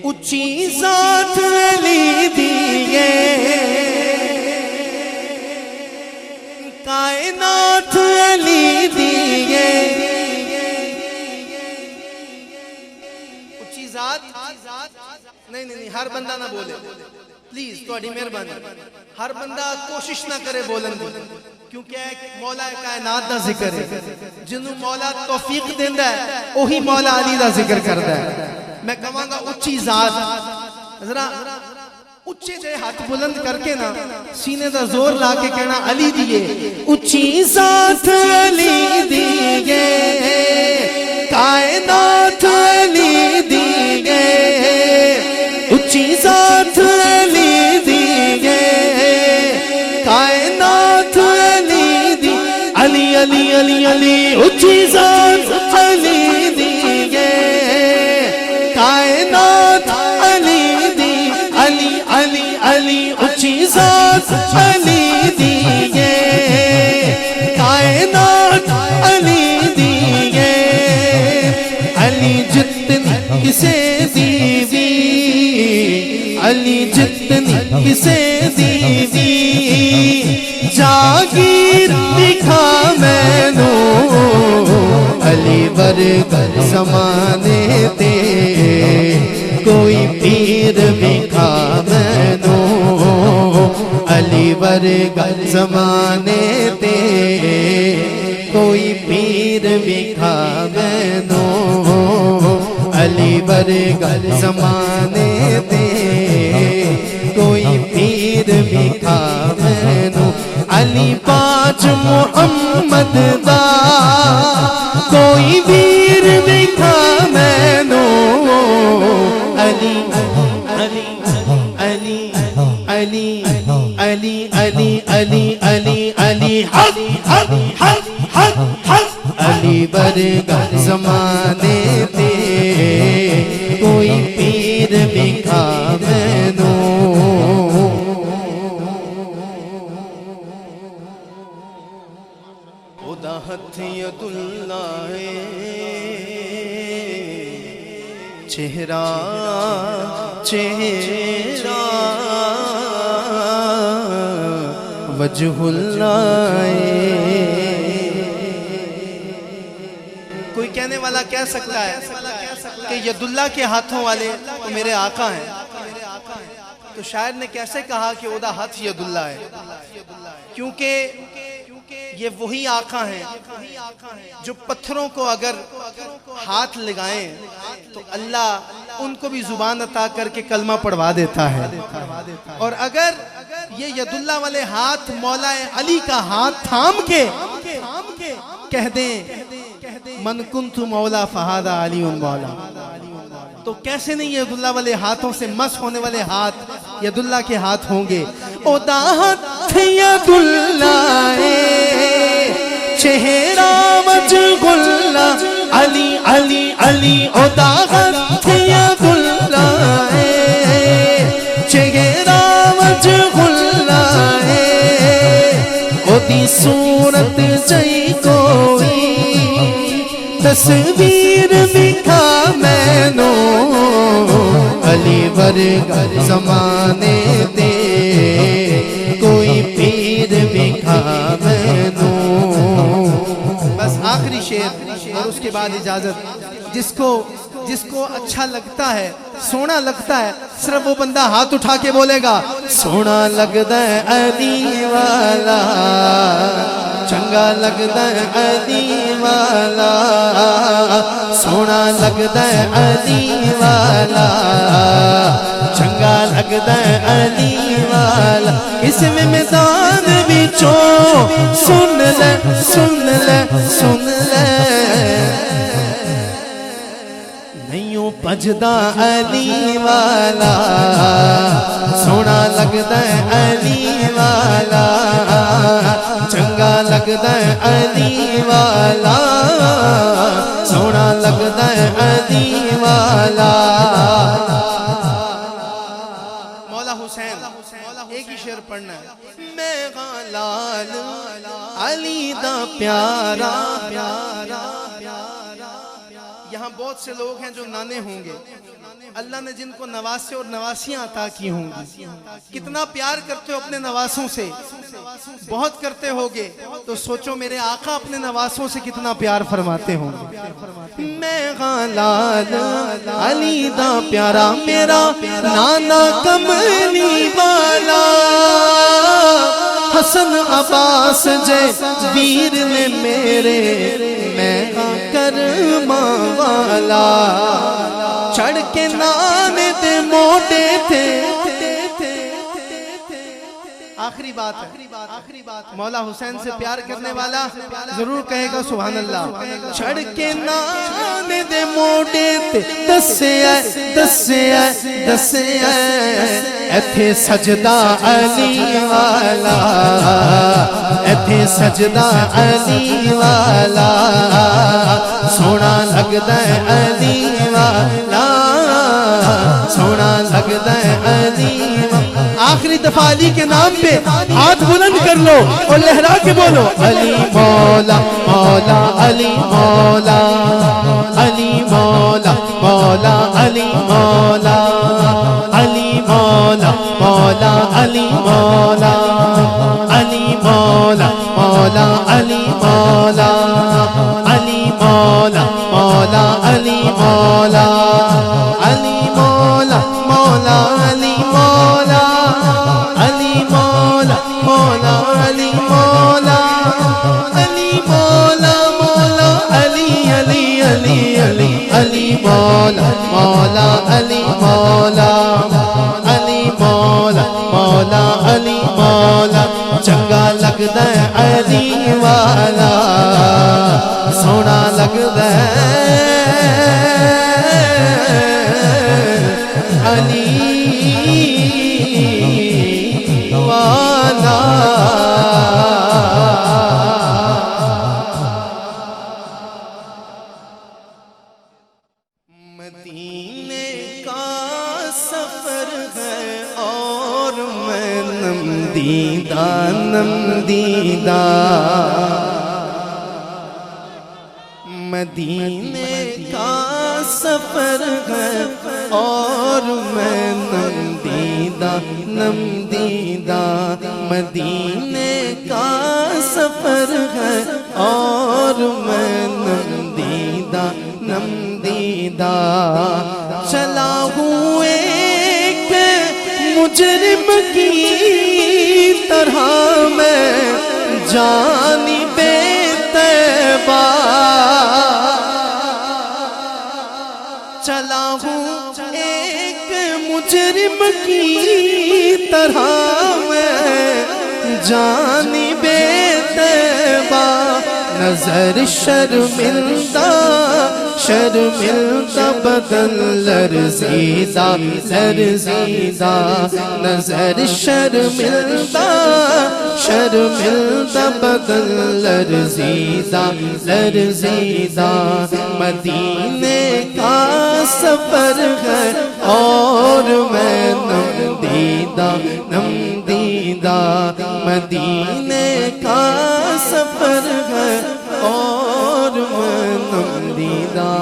اچھی ذات علی دیے کائنات علی دیے اچھی ذات نہیں ہر بندہ نہ بولے پلیز تھوڑی مہربانی ہر بندہ کوشش نہ کرے بولن دی کیونکہ مولا کائنات دا ذکر ہے جنہوں مولا توفیق دیندا ہے وہی مولا علی دا ذکر کردا ہے میں کہاں گا اچھی ذات ذرا اچھے جے ہاتھ بلند کر کے نا سینے دا زور لا کے کہنا علی دیے اچھی ذات علی دیے کائنات علی دیے اچھی ذات علی دیے کائنات علی دی علی علی علی علی اچھی ذات علی دیے کائنات علی دی علی علی علی اچھی ذات علی دیے کائنات علی دیے علی جتنی کسے دیوی علی جتنی کسے دیوی جاگیر دکھا میں نو علی ورگر زمانے تے کوئی پیر بکھا میں نو علی ورگر زمانے تے کوئی پیر بکھا میں نو علی ورگر زمانے تے کوئی پیر بکھا میں نو علی پاچ محمد دا کوئی ویر بکھا میں نو علی علی علی علی علی علی علی علی علی حق حق حق حق حق علی برگر زمانے تے کوئی پیر بکھا میں نو خدا ہتھ ید اللہ چہرہ چہرہ وجہ اللہ کوئی کہنے والا کہہ سکتا ہے کہ ید اللہ کے ہاتھوں والے تو میرے آقا ہیں تو شاعر نے کیسے کہا کہ وہ دا ہاتھ ید اللہ ہے کیونکہ یہ وہی آقا ہیں جو پتھروں کو اگر ہاتھ لگائیں تو اللہ ان کو بھی زبان عطا کر کے کلمہ پڑھوا دیتا ہے اور اگر یہ ید اللہ والے ہاتھ مولا علی کا ہاتھ تھام کے کہہ دیں من کنت مولا فہذا علی مولا تو کیسے نہیں ید اللہ والے ہاتھوں سے مس ہونے والے ہاتھ ید اللہ کے ہاتھ ہوں گے او دا ہاتھ ید اللہ چہرہ وجہ اللہ علی علی علی او دا ہاتھ ید اللہ چہرہ وجہ اللہ او دی صورت چاہی کوئی تصویر بکھا میں نو علی ورگر زمانے تے کوئی پیر بکھا میں نو بس آخری شعر اور اس کے بعد اجازت جس کو اچھا لگتا ہے سونا لگتا ہے صرف وہ بندہ ہاتھ اٹھا کے بولے گا سونا لگتا ہے علی والا چنگا لگتا ہے علی والا سونا لگتا ہے علی والا چنگا لگتا ہے علی والا اس میں میدان بچوں سن لے سن لے سن لے نہیں بجدا علی والا سونا لگتا ہے علی والا چنگا لگتا ہے علی والا سونا لگتا ہے علی والا مولا حسین ایک ہی شعر پڑھنا ہے میں غلال علی دا پیارا یہاں بہت سے لوگ ہیں جو نانے ہوں گے اللہ نے جن کو نواسے اور نواسیاں عطا کی ہوں گی، کتنا پیار کرتے ہو اپنے نواسوں سے، بہت کرتے ہوگے، تو سوچو میرے آقا اپنے نواسوں سے کتنا پیار فرماتے ہوں گے۔ میں غالال علی دا پیارا میرا نانا کملی والا، حسن عباس جے ویر نے میرے، میں کرما والا، چڑھ کے نانے دے موٹے تھے۔ آخری بات ہے، مولا حسین سے پیار کرنے والا ضرور کہے گا سبحان اللہ۔ چڑھ کے نانے دے موٹے تھے، دسے ایتھے سجدہ علی والا، ایتھے سجدہ علی والا، سونا لگدا ہے علی والا، سونا لگدا ہے علی والا۔ آخری دفعہ علی کے نام پہ ہاتھ بلند کر لو اور لہرا کے بولو، علی مولا مولا علی مولا، علی مولا مولا علی مولا، علی مولا مولا علی مولا، علی مولا مولا علی مولا، علی مولا مولا علی مولا، علی مولا مولا علی مولا، علی مولا مولا علی مولا، علی مولا مولا علی علی علی علی، علی مولا مولا علی مولا، علی مولا مولا علی مولا، چنگا لگدا ہے علی والا، سونا لگدا ہے علی والا۔ مدینے کا سفر ہے اور میں نم دیدہ، مدینے کا سفر ہے اور میں نم دیدہ، مدینے کا سفر ہے اور میں نم دیدہ، چلا ہوں ایک مجرم کی طرح میں جانب طیبہ، چلا ہوں ایک مجرم کی طرح میں جانب طیبہ، نظر شرمندہ بدن لرزیدہ، نظر شرمندہ بدن لرزیدہ، مدینے کا سفر ہے اور میں نم دیدہ، مدینے کا سفر ہے اور میں نم دیدہ۔